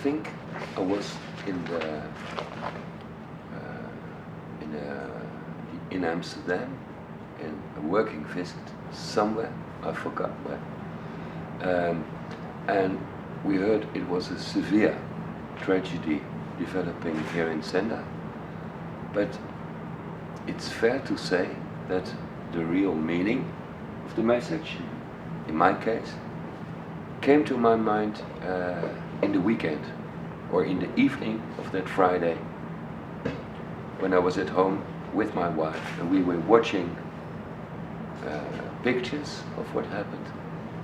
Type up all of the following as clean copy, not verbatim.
think I was in Amsterdam, in a working visit somewhere, I forgot where, and we heard it was a severe tragedy developing here in Sendai. But it's fair to say that the real meaning of the message, in my case, came to my mind in the weekend or in the evening of that Friday when I was at home with my wife and we were watching pictures of what happened,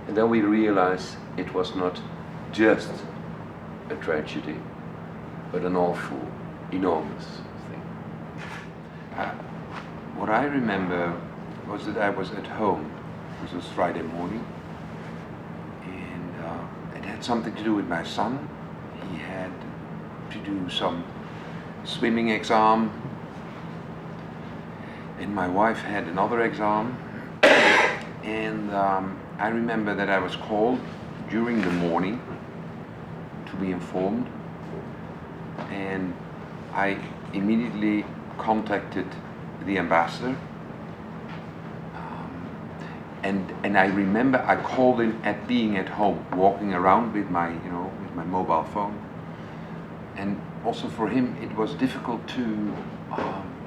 and then we realized it was not just a tragedy but an awful, enormous thing. What I remember was that I was at home. This was Friday morning, and it had something to do with my son. He had to do some swimming exam, and my wife had another exam, and I remember that I was called during the morning to be informed, and I immediately contacted the ambassador, and I remember I called him at being at home, walking around with my, with my mobile phone, and also for him it was difficult to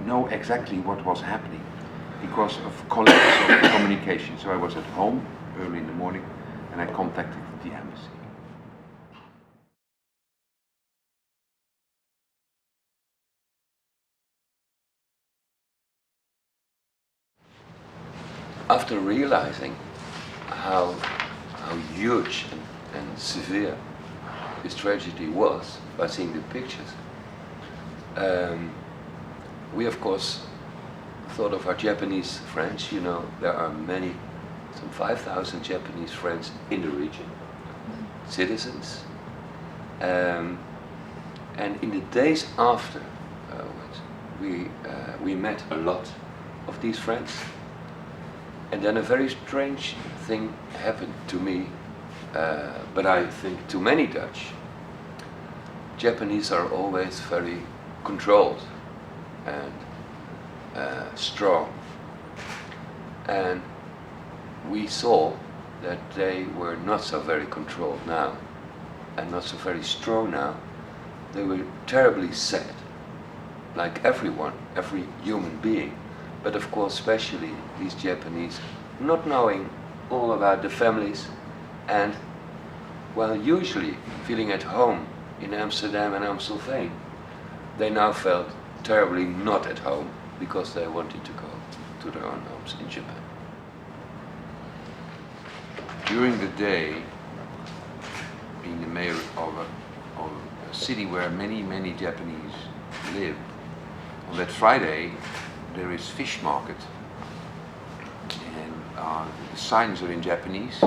know exactly what was happening because of collective communication. So I was at home early in the morning, and I contacted the embassy. After realizing how huge and severe this tragedy was by seeing the pictures, we of course thought of our Japanese friends. There are many, some 5,000 Japanese friends in the region, citizens, and in the days after we met a lot of these friends. And then a very strange thing happened to me, but I think to many Dutch. Japanese are always very controlled and strong. And we saw that they were not so very controlled now and not so very strong now. They were terribly sad, like everyone, every human being. But of course, especially these Japanese, not knowing all about the families, and while usually feeling at home in Amsterdam and Amstelveen, they now felt terribly not at home because they wanted to go to their own homes in Japan. During the day, being the mayor of a city where many Japanese live, on that Friday there is fish market, and the signs are in Japanese,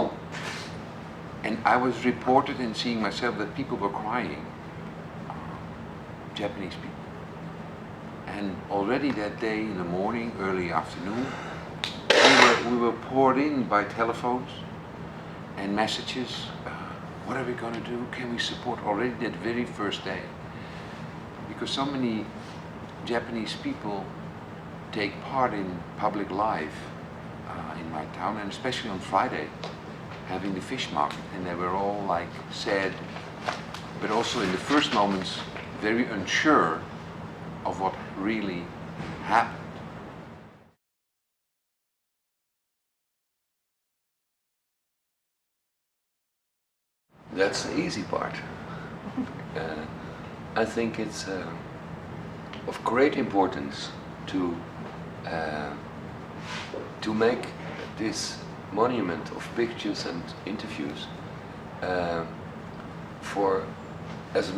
and I was reported and seeing myself that people were crying, Japanese people. And already that day in the morning, early afternoon, we were poured in by telephones and messages. What are we going to do? Can we support already that very first day? Because so many Japanese people take part in public life in my town, and especially on Friday, having the fish market, and they were all like sad, but also in the first moments very unsure of what really happened. That's the easy part. I think it's of great importance to make this monument of pictures and interviews for as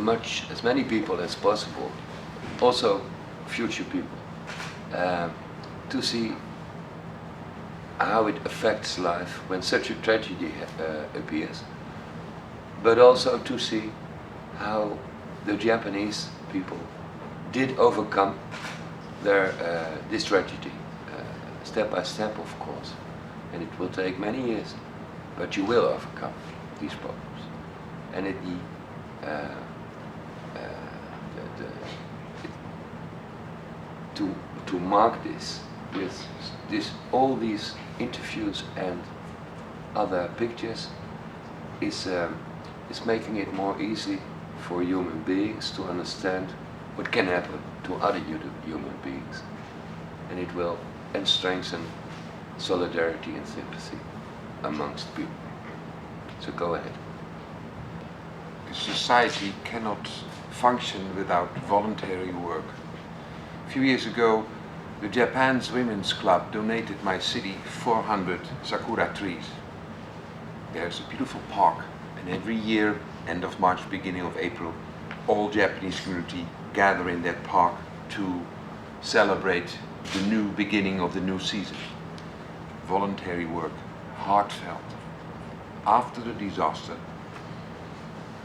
many people as possible, also future people, to see how it affects life when such a tragedy appears, but also to see how the Japanese people did overcome this tragedy, step by step, of course, and it will take many years, but you will overcome these problems. And to mark this with all these interviews and other pictures is making it more easy for human beings to understand what can happen to other human beings, and it will strengthen solidarity and sympathy amongst people. So go ahead. Society cannot function without voluntary work. A few years ago, the Japan's Women's Club donated my city 400 sakura trees. There's a beautiful park, and every year, end of March, beginning of April, all Japanese community gather in that park to celebrate the new beginning of the new season. Voluntary work, heartfelt. After the disaster,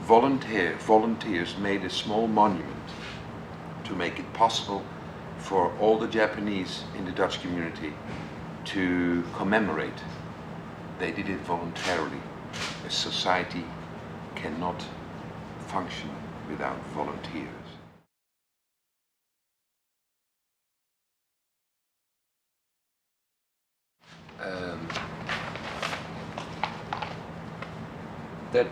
volunteers made a small monument to make it possible for all the Japanese in the Dutch community to commemorate. They did it voluntarily. A society cannot function without volunteers. That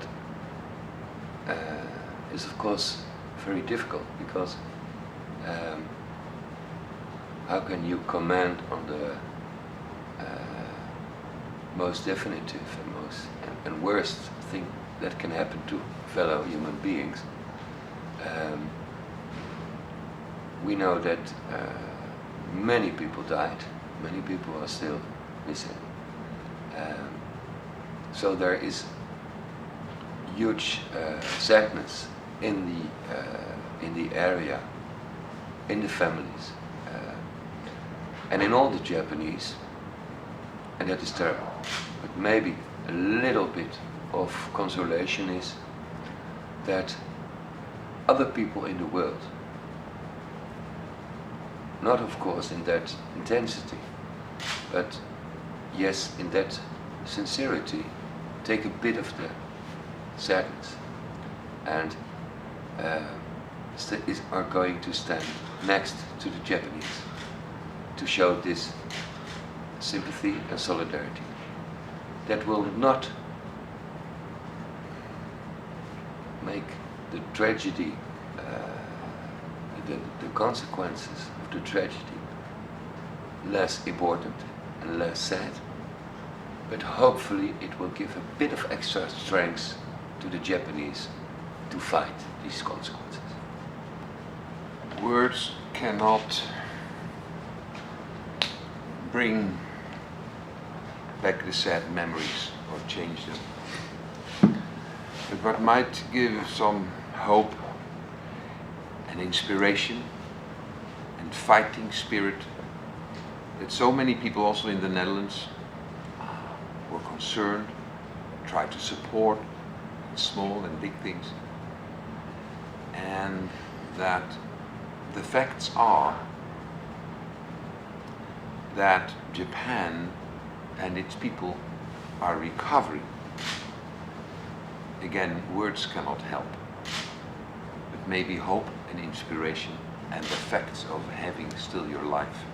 is of course very difficult, because how can you comment on the most definitive and worst thing that can happen to fellow human beings? We know that many people died, many people are still missing. So there is huge sadness in the area, in the families, and in all the Japanese, and that is terrible. But maybe a little bit of consolation is that other people in the world, not of course in that intensity, but yes, in that sincerity, take a bit of the sadness and are going to stand next to the Japanese to show this sympathy and solidarity. That will not make the tragedy, the consequences of the tragedy less important and less sad, but hopefully it will give a bit of extra strength to the Japanese to fight these consequences. Words cannot bring back the sad memories or change them. But what might give some hope and inspiration and fighting spirit, that so many people also in the Netherlands were concerned, tried to support small and big things, and that the facts are that Japan and its people are recovering. Again, words cannot help, but maybe hope and inspiration and the facts of having still your life